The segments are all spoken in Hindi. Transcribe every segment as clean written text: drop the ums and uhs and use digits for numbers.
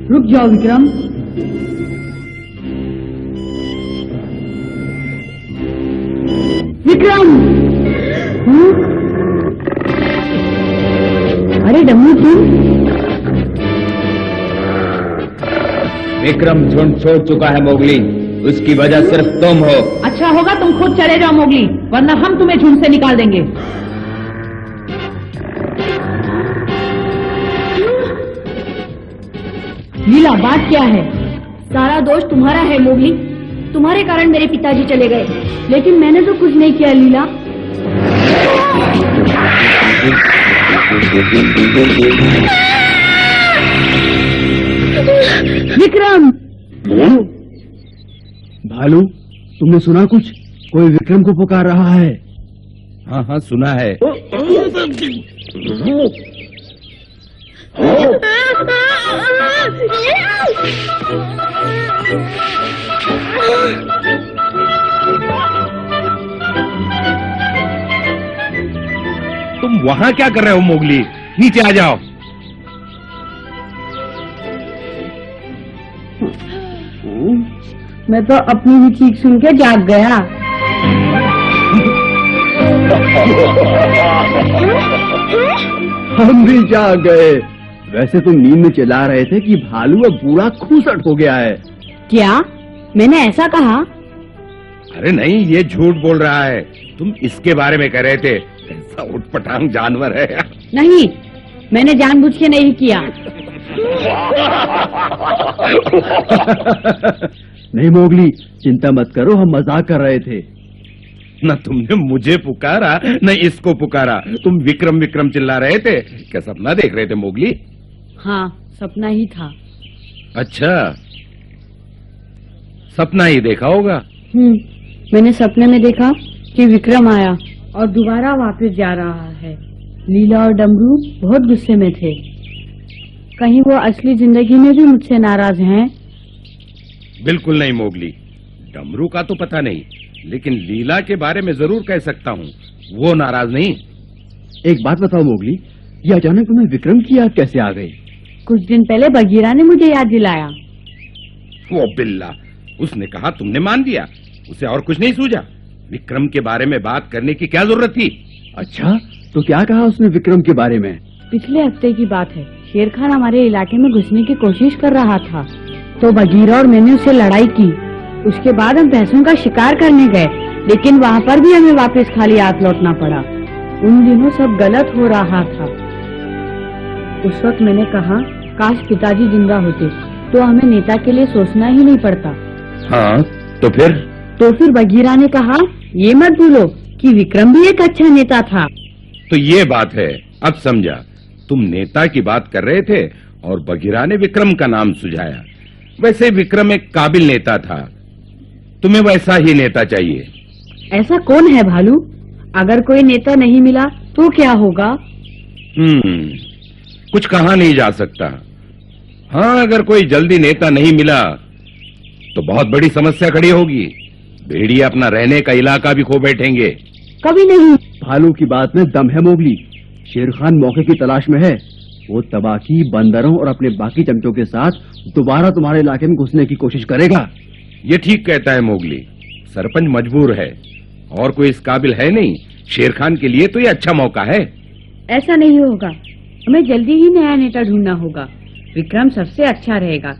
रुक जाओ विक्रम। विक्रम! अरे डम्मू तुम? विक्रम झुंड छोड़ चुका है मोगली, उसकी वजह सिर्फ तुम हो। अच्छा होगा तुम खुद चले जाओ मोगली, वरना हम तुम्हें झुंड से निकाल देंगे। लीला बात क्या है? सारा दोष तुम्हारा है मोगली, तुम्हारे कारण मेरे पिताजी चले गए। लेकिन मैंने तो कुछ नहीं किया लीला। विक्रम! भालू, तुमने सुना कुछ? कोई विक्रम को पुकार रहा है। हाँ हाँ सुना है। तुम वहाँ क्या कर रहे हो मोगली? नीचे आ जाओ। मैं तो अपनी ही चीख सुन के जाग गया। हम भी जाग गए। वैसे तुम नींद में चिल्ला रहे थे कि भालू अब पूरा खूसट हो गया है। क्या मैंने ऐसा कहा? अरे नहीं, ये झूठ बोल रहा है। तुम इसके बारे में कह रहे थे। ऐसा उठपटांग जानवर है। नहीं, मैंने जानबूझ के नहीं किया। नहीं मोगली, चिंता मत करो, हम मजाक कर रहे थे। न तुमने मुझे पुकारा न इसको पुकारा। तुम विक्रम विक्रम चिल्ला रहे थे। क्या सपना देख रहे थे मोगली? हाँ, सपना ही था। अच्छा, सपना ही देखा होगा। मैंने सपने में देखा कि विक्रम आया और दोबारा वापस जा रहा है। लीला और डमरू बहुत गुस्से में थे। कहीं वो असली जिंदगी में भी मुझसे नाराज हैं? बिल्कुल नहीं मोगली, डमरू का तो पता नहीं, लेकिन लीला के बारे में जरूर कह सकता हूँ। वो नाराज नहीं। एक बात बताओ मोगली, ये अचानक तुम्हें विक्रम की याद कैसे आ गई? कुछ दिन पहले बगीरा ने मुझे याद दिलाया। वो बिल्ला, उसने कहा तुमने मान दिया। उसे और कुछ नहीं सूझा। विक्रम के बारे में बात करने की क्या जरूरत थी? अच्छा, तो क्या कहा उसने विक्रम के बारे में? पिछले हफ्ते की बात है। शेर खान हमारे इलाके में घुसने की कोशिश कर रहा था, तो बगीरा और मैंने उससे लड़ाई की। उसके बाद हम भैंसों का शिकार करने गए, लेकिन वहाँ पर भी हमें वापस खाली हाथ लौटना पड़ा। उन दिनों सब गलत हो रहा था। उस वक्त मैंने कहा, काश पिताजी जिंदा होते तो हमें नेता के लिए सोचना ही नहीं पड़ता। हाँ, तो फिर बगीरा ने कहा, ये मत भूलो कि विक्रम भी एक अच्छा नेता था। तो ये बात है, अब समझा। तुम नेता की बात कर रहे थे और बगीरा ने विक्रम का नाम सुझाया। वैसे विक्रम एक काबिल नेता था। तुम्हें वैसा ही नेता चाहिए। ऐसा कौन है भालू? अगर कोई नेता नहीं मिला तो क्या होगा? कुछ कहा नहीं जा सकता। हाँ, अगर कोई जल्दी नेता नहीं मिला तो बहुत बड़ी समस्या खड़ी होगी। भेड़िया अपना रहने का इलाका भी खो बैठेंगे। कभी नहीं। भालू की बात में दम है मोगली। शेर खान मौके की तलाश में है। वो तबाकी, बंदरों और अपने बाकी चमचों के साथ दोबारा तुम्हारे इलाके में घुसने की कोशिश करेगा। ये ठीक कहता है मोगली। सरपंच मजबूर है और कोई इस काबिल है नहीं। शेर खान के लिए तो ये अच्छा मौका है। ऐसा नहीं होगा, हमें जल्दी ही नया नेता ढूंढना होगा। विक्रम सबसे अच्छा रहेगा,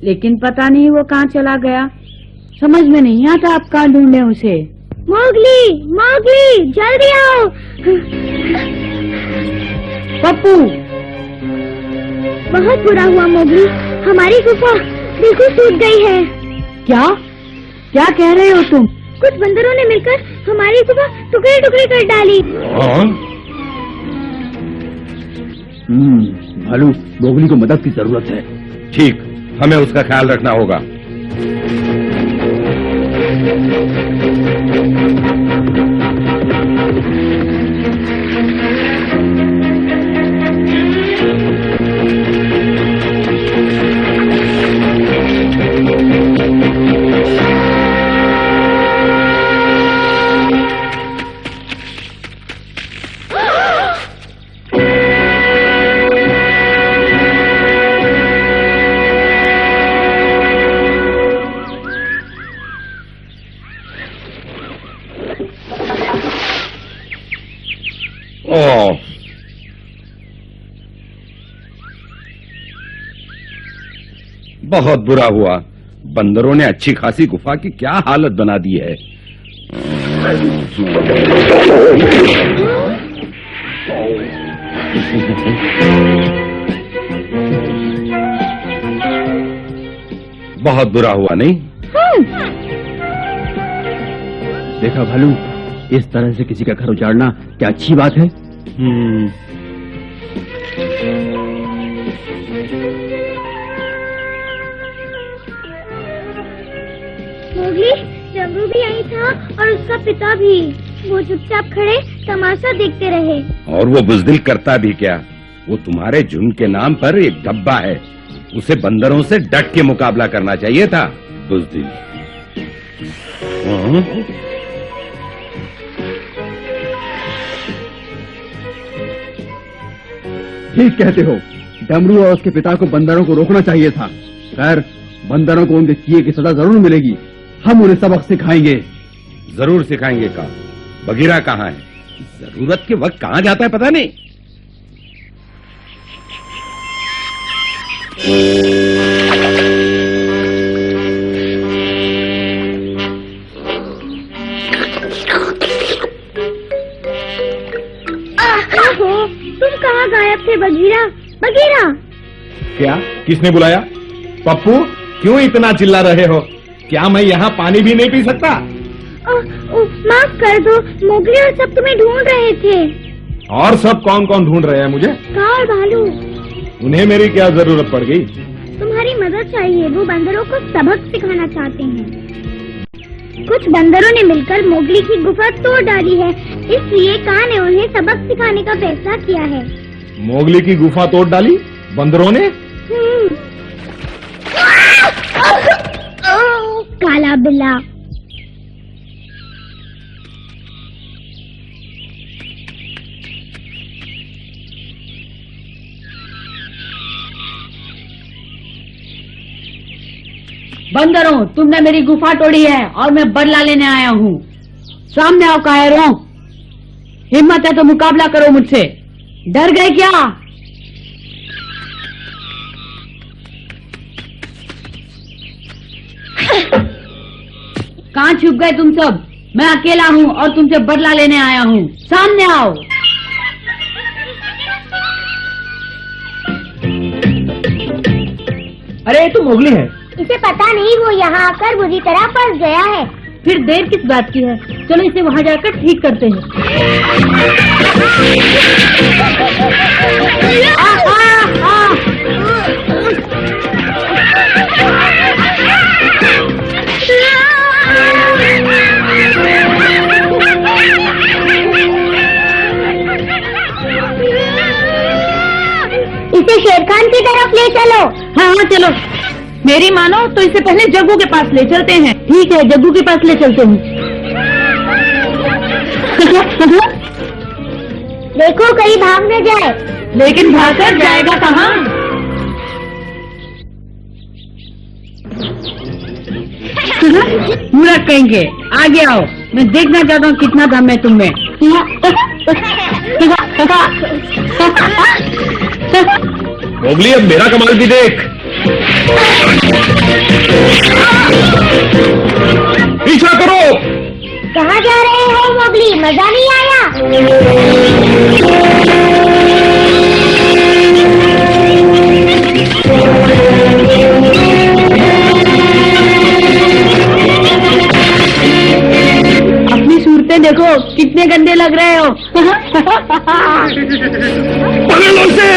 लेकिन पता नहीं वो कहाँ चला गया। समझ में नहीं आता आप कहाँ ढूंढे उसे। मोगली, मोगली, जल्दी आओ। पप्पू, बहुत बुरा हुआ मोगली, हमारी गुफा बिल्कुल टूट गई है। क्या क्या कह रहे हो तुम? कुछ बंदरों ने मिलकर हमारी गुफा टुकड़े टुकड़े कर डाली। भालू, मोगली को मदद की जरूरत है। ठीक, हमें उसका ख्याल रखना होगा। ओह, बहुत बुरा हुआ। बंदरों ने अच्छी खासी गुफा की क्या हालत बना दी है। बहुत बुरा हुआ नहीं? देखा भालू, इस तरह से किसी का घर उजाड़ना क्या अच्छी बात है? मोगली, डमरू भी यही था और उसका पिता भी। वो चुपचाप खड़े तमाशा देखते रहे। और वो बुजदिल करता भी क्या? वो तुम्हारे झुंड के नाम पर एक डब्बा है। उसे बंदरों से डट के मुकाबला करना चाहिए था। बुजदिल। ठीक कहते हो, डमरू और उसके पिता को बंदरों को रोकना चाहिए था। खैर, बंदरों को उनके किए की सजा जरूर मिलेगी। हम उन्हें सबक सिखाएंगे। जरूर सिखाएंगे। का बगीरा कहाँ है? जरूरत के वक्त कहाँ जाता है पता नहीं। तुम कहाँ गायब थे बगीरा? बगीरा, क्या? किसने बुलाया? पप्पू, क्यों इतना चिल्ला रहे हो? क्या मैं यहाँ पानी भी नहीं पी सकता? माफ कर दो, मोगली और सब तुम्हें ढूंढ रहे थे। और सब कौन कौन ढूंढ रहे हैं मुझे? का और भालू। उन्हें मेरी क्या जरूरत पड़ गई? तुम्हारी मदद चाहिए, वो बंदरों को सबक सिखाना चाहते हैं। कुछ बंदरों ने मिलकर मोगली की गुफा तोड़ डाली है, इसलिए कान ने उन्हें सबक सिखाने का फैसला किया है। मोगली की गुफा तोड़ डाली बंदरों ने? काला बिल्ला। बंदरों, तुमने मेरी गुफा तोड़ी है और मैं बदला लेने आया हूँ। सामने आओ कायरों, हिम्मत है तो मुकाबला करो मुझसे। डर गए क्या? कहाँ छुप गए तुम सब? मैं अकेला हूँ और तुमसे बदला लेने आया हूँ। सामने आओ। अरे ये तो मोगली है। इसे पता नहीं, वो यहाँ आकर बुरी तरह फंस गया है। फिर देर किस बात की है? चलो इसे वहाँ जाकर ठीक करते हैं। इसे शेरखान की तरफ ले चलो। हाँ हाँ चलो। मेरी मानो तो इसे पहले जग्गू के पास ले चलते हैं। ठीक है, जग्गू के पास ले चलते हैं। देखो कहीं भाग न जाए। लेकिन भागकर जाएगा कहाँ? पूरा कहेंगे। आगे आओ, मैं देखना चाहता हूँ कितना दम है तुम में। मोगली, अब मेरा कमाल भी देख। पीछा करो। कहाँ जा रहे हो मोगली? मजा नहीं आया? अपनी सूरतें देखो, कितने गंदे लग रहे हो। पकड़ लो उसे।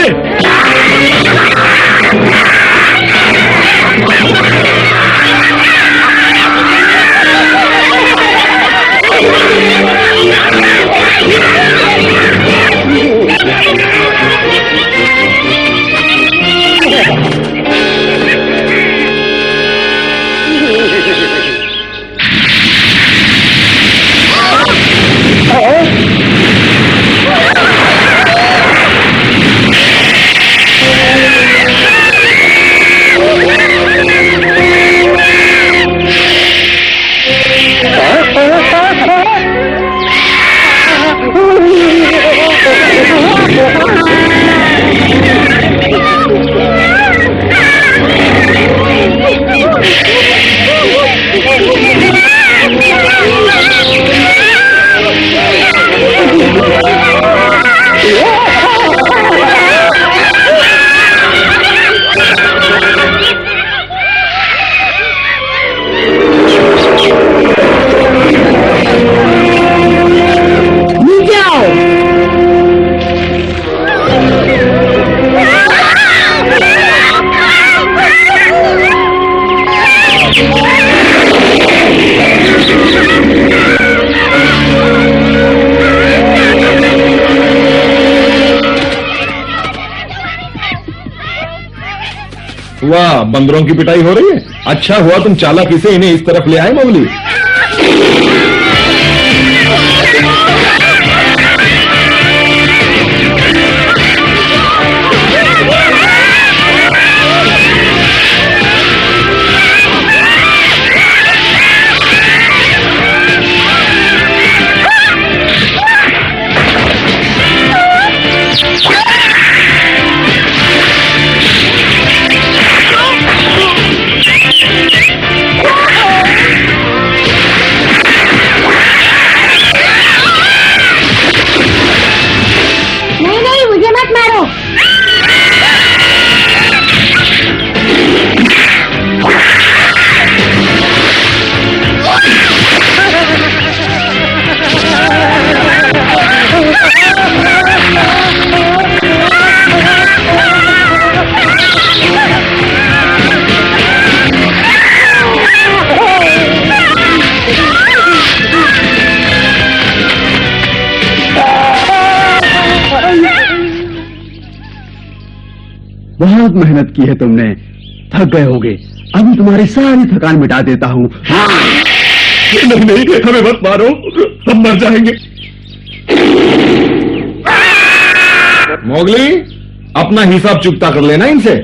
वाह, बंदरों की पिटाई हो रही है। अच्छा हुआ तुम चालाकी से इन्हें इस तरफ ले आए मोगली। बहुत मेहनत की है तुमने, थक गए होगे। अभी तुम्हारी सारी थकान मिटा देता हूँ। नहीं नहीं, हमें मत मारो, हम मर जाएंगे। मोगली, अपना हिसाब चुकता कर लेना इनसे।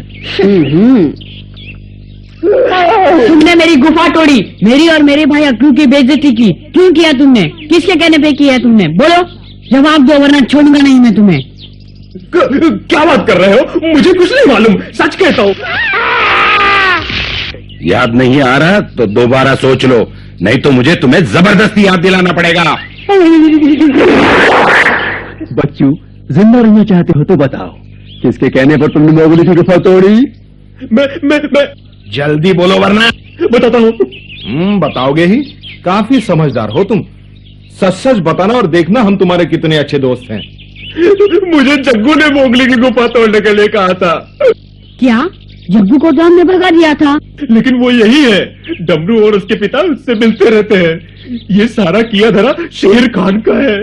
तुमने मेरी गुफा तोड़ी, मेरी और मेरे भाई अक्रू की बेइज्जती की। क्यों किया तुमने? किसके कहने पे किया तुमने? बोलो, जवाब दो वरना छोड़ूंगा नहीं मैं तुम्हें। क्या बात कर रहे हो? मुझे कुछ नहीं मालूम, सच कहता हूँ। याद नहीं आ रहा तो दोबारा सोच लो, नहीं तो मुझे तुम्हें जबरदस्ती याद दिलाना पड़ेगा। बच्चू, जिंदा रहना चाहते हो तो बताओ, किसके कहने पर तुमने मोगली की गुफा तोड़ी? मैं जल्दी बोलो वरना बताता हूँ। बताओगे ही? काफी समझदार हो तुम। सच सच बताना और देखना हम तुम्हारे कितने अच्छे दोस्त हैं। मुझे जग्गू ने मोगली की गुफा तोड़ने के लिए कहा था। क्या? जग्गू को तो हमने भगा दिया था। लेकिन वो यही है, डमरू और उसके पिता उससे मिलते रहते हैं। ये सारा किया धरा शेर खान का है।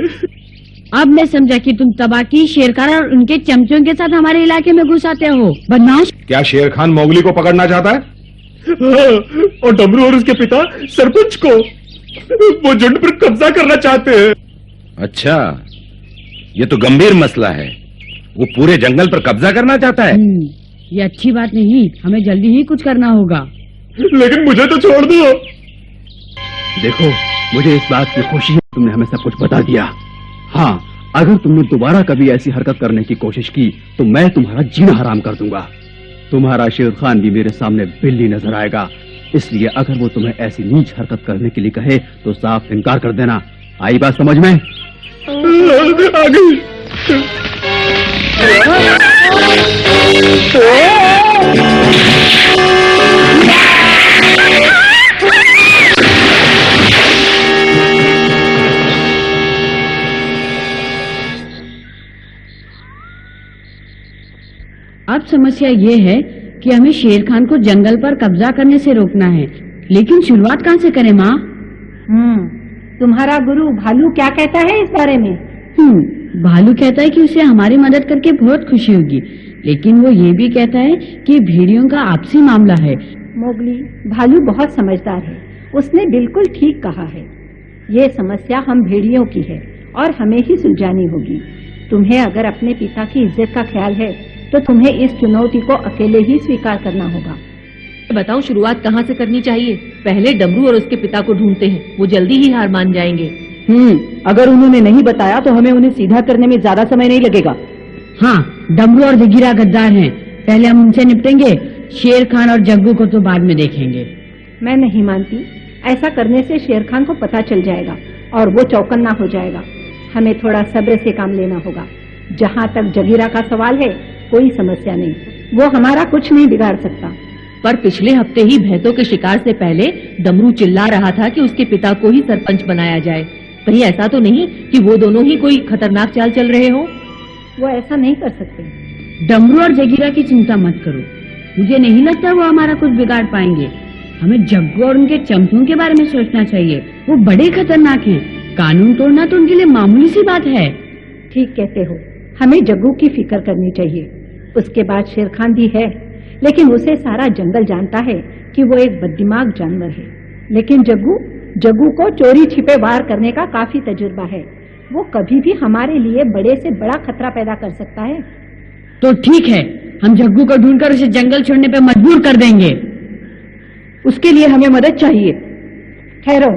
अब मैं समझा कि तुम तबाकी, शेरखान और उनके चमचों के साथ हमारे इलाके में घुस आते हो। बदमाश! क्या शेर खान मोगली को पकड़ना चाहता है? हाँ, और डमरू और उसके पिता सरपंच को। वो झुंड पर कब्जा करना चाहते हैं। अच्छा, ये तो गंभीर मसला है। वो पूरे जंगल पर कब्जा करना चाहता है। ये अच्छी बात नहीं, हमें जल्दी ही कुछ करना होगा। लेकिन मुझे तो छोड़ दो। देखो, मुझे इस बात की खुशी है कि तुमने हमें सब कुछ बता दिया। हाँ, अगर तुमने दोबारा कभी ऐसी हरकत करने की कोशिश की तो मैं तुम्हारा जीना हराम कर दूंगा। तुम्हारा शेर खान भी मेरे सामने बिल्ली नजर आएगा, इसलिए अगर वो तुम्हें ऐसी नीच हरकत करने के लिए कहे तो साफ इनकार कर देना। आई बात समझ में? आ गई। अब समस्या ये है कि हमें शेर खान को जंगल पर कब्जा करने से रोकना है, लेकिन शुरुआत कहाँ से करें माँ? तुम्हारा गुरु भालू क्या कहता है इस बारे में? भालू कहता है कि उसे हमारी मदद करके बहुत खुशी होगी, लेकिन वो ये भी कहता है कि भेड़ियों का आपसी मामला है। मोगली, भालू बहुत समझदार है, उसने बिल्कुल ठीक कहा है। ये समस्या हम भेड़ियों की है और हमें ही सुलझानी होगी। तुम्हें अगर अपने पिता की इज्जत का ख्याल है तो तुम्हें इस चुनौती को अकेले ही स्वीकार करना होगा। बताओ शुरुआत कहाँ से करनी चाहिए? पहले डमरू और उसके पिता को ढूंढते हैं, वो जल्दी ही हार मान जाएंगे। अगर उन्होंने नहीं बताया तो हमें उन्हें सीधा करने में ज्यादा समय नहीं लगेगा। हाँ, डमरू और जगीरा गद्दार हैं, पहले हम उनसे निपटेंगे। शेर खान और जग्गू को तो बाद में देखेंगे। मैं नहीं मानती, ऐसा करने से शेर खान को पता चल जाएगा और वो चौकन्ना हो जाएगा। हमें थोड़ा सब्र से काम लेना होगा। जहाँ तक जगीरा का सवाल है, कोई समस्या नहीं, वो हमारा कुछ नहीं बिगाड़ सकता। पर पिछले हफ्ते ही भैंसों के शिकार से पहले डमरू चिल्ला रहा था कि उसके पिता को ही सरपंच बनाया जाए। कहीं ऐसा तो नहीं कि वो दोनों ही कोई खतरनाक चाल चल रहे हो? वो ऐसा नहीं कर सकते। डमरू और जगीरा की चिंता मत करो, मुझे नहीं लगता वो हमारा कुछ बिगाड़ पाएंगे। हमें जग्गू और उनके चमचों के बारे में सोचना चाहिए, वो बड़े खतरनाक हैं। कानून तोड़ना तो उनके लिए मामूली सी बात है। ठीक कहते हो, हमें जग्गू की फिक्र करनी चाहिए। उसके बाद शेर खान भी है, लेकिन उसे सारा जंगल जानता है कि वो एक बददिमाग जानवर है। लेकिन जग्गू को चोरी छिपे वार करने का काफी तजुर्बा है। वो कभी भी हमारे लिए बड़े से बड़ा खतरा पैदा कर सकता है। तो ठीक है, हम जग्गू को ढूंढकर उसे जंगल छोड़ने पे मजबूर कर देंगे। उसके लिए हमें मदद चाहिए। ठहरो,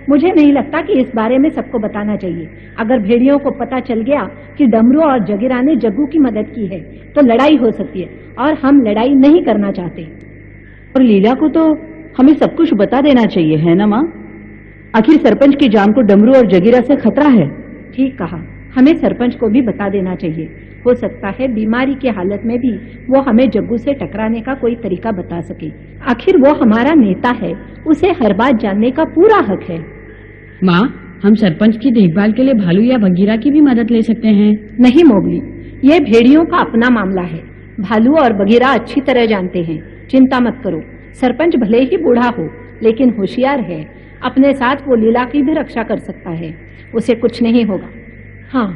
मुझे नहीं लगता कि इस बारे में सबको बताना चाहिए। अगर भेड़ियों को पता चल गया कि डमरू और जगीरा ने जग्गू की मदद की है तो लड़ाई हो सकती है, और हम लड़ाई नहीं करना चाहते। और लीला को तो हमें सब कुछ बता देना चाहिए, है ना माँ? आखिर सरपंच की जान को डमरू और जगीरा से खतरा है। ठीक कहा, हमें सरपंच को भी बता देना चाहिए। हो सकता है बीमारी की हालत में भी वो हमें जग्गू से टकराने का कोई तरीका बता सके। आखिर वो हमारा नेता है, उसे हर बात जानने का पूरा हक है। माँ, हम सरपंच की देखभाल के लिए भालू या बगीरा की भी मदद ले सकते हैं। नहीं मोगली, ये भेड़ियों का अपना मामला है। भालू और बगीरा अच्छी तरह जानते हैं, चिंता मत करो। सरपंच भले ही बूढ़ा हो लेकिन होशियार है, अपने साथ वो लीला की भी रक्षा कर सकता है, उसे कुछ नहीं होगा। हाँ,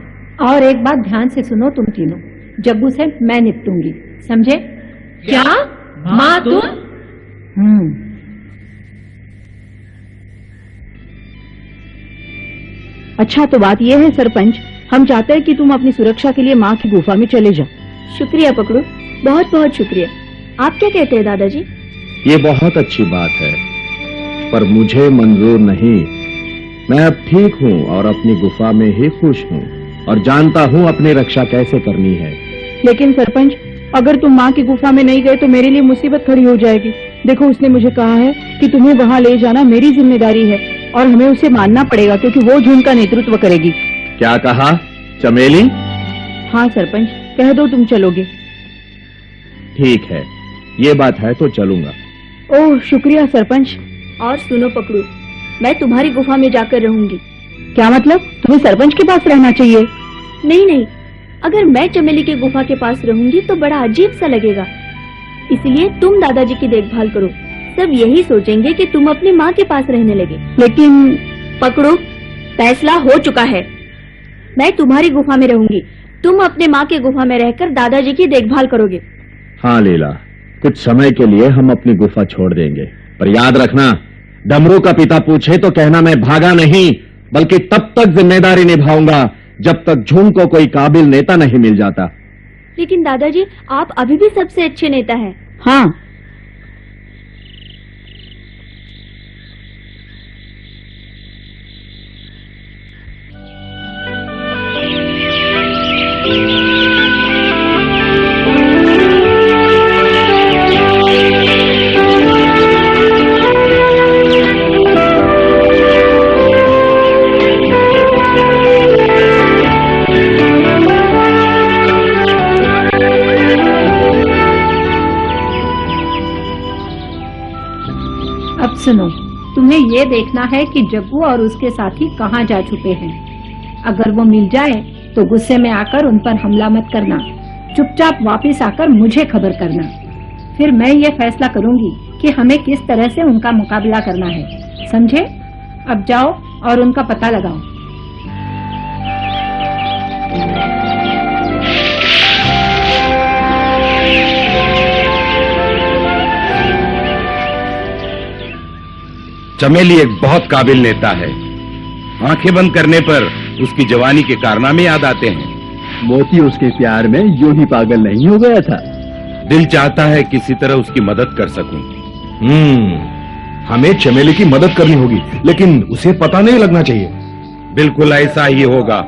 और एक बात ध्यान से सुनो तुम तीनों, जग्गू से मैं निपटूंगी, समझे? क्या माँ तुम? अच्छा, तो बात यह है सरपंच, हम चाहते हैं कि तुम अपनी सुरक्षा के लिए माँ की गुफा में चले जाओ। शुक्रिया पकड़ू, बहुत बहुत शुक्रिया। आप क्या कहते हैं दादाजी? ये बहुत अच्छी बात है, पर मुझे मंजूर नहीं। मैं अब ठीक हूँ और अपनी गुफा में ही खुश हूँ और जानता हूँ अपनी रक्षा कैसे करनी है। लेकिन सरपंच, अगर तुम माँ की गुफा में नहीं गए तो मेरे लिए मुसीबत खड़ी हो जाएगी। देखो, उसने मुझे कहा है कि तुम्हें वहाँ ले जाना मेरी जिम्मेदारी है और हमें उसे मानना पड़ेगा क्योंकि वो झुंड का नेतृत्व करेगी। क्या कहा चमेली? हाँ सरपंच, कह दो तुम चलोगे। ठीक है, ये बात है तो चलूंगा। ओह शुक्रिया सरपंच। और सुनो पकड़ू, मैं तुम्हारी गुफा में जाकर रहूंगी। क्या मतलब? तुम्हें सरपंच के पास रहना चाहिए? नहीं नहीं, अगर मैं चमेली के गुफा के पास रहूंगी तो बड़ा अजीब सा लगेगा, इसलिए तुम दादाजी की देखभाल करो। सब यही सोचेंगे कि तुम अपनी माँ के पास रहने लगे। लेकिन पकड़ो, फैसला हो चुका है। मैं तुम्हारी गुफा में रहूंगी, तुम अपने माँ के गुफा में रहकर दादाजी की देखभाल करोगे। हाँ लीला, कुछ समय के लिए हम अपनी गुफा छोड़ देंगे, पर याद रखना, डमरू का पिता पूछे तो कहना मैं भागा नहीं, बल्कि तब तक जिम्मेदारी निभाऊंगा जब तक झुंड को कोई काबिल नेता नहीं मिल जाता। लेकिन दादाजी, आप अभी भी सबसे अच्छे नेता हैं। हाँ, सुनो, तुम्हें ये देखना है कि जग्गू और उसके साथी कहाँ जा छुपे हैं। अगर वो मिल जाए तो गुस्से में आकर उन पर हमला मत करना, चुपचाप वापस आकर मुझे खबर करना। फिर मैं ये फैसला करूंगी कि हमें किस तरह से उनका मुकाबला करना है, समझे? अब जाओ और उनका पता लगाओ। चमेली एक बहुत काबिल नेता है। आंखें बंद करने पर उसकी जवानी के कारनामे याद आते हैं। मोती उसके प्यार में यूं ही पागल नहीं हो गया था। दिल चाहता है किसी तरह उसकी मदद कर सकूं। हमें चमेली की मदद करनी होगी, लेकिन उसे पता नहीं लगना चाहिए। बिल्कुल ऐसा ही होगा।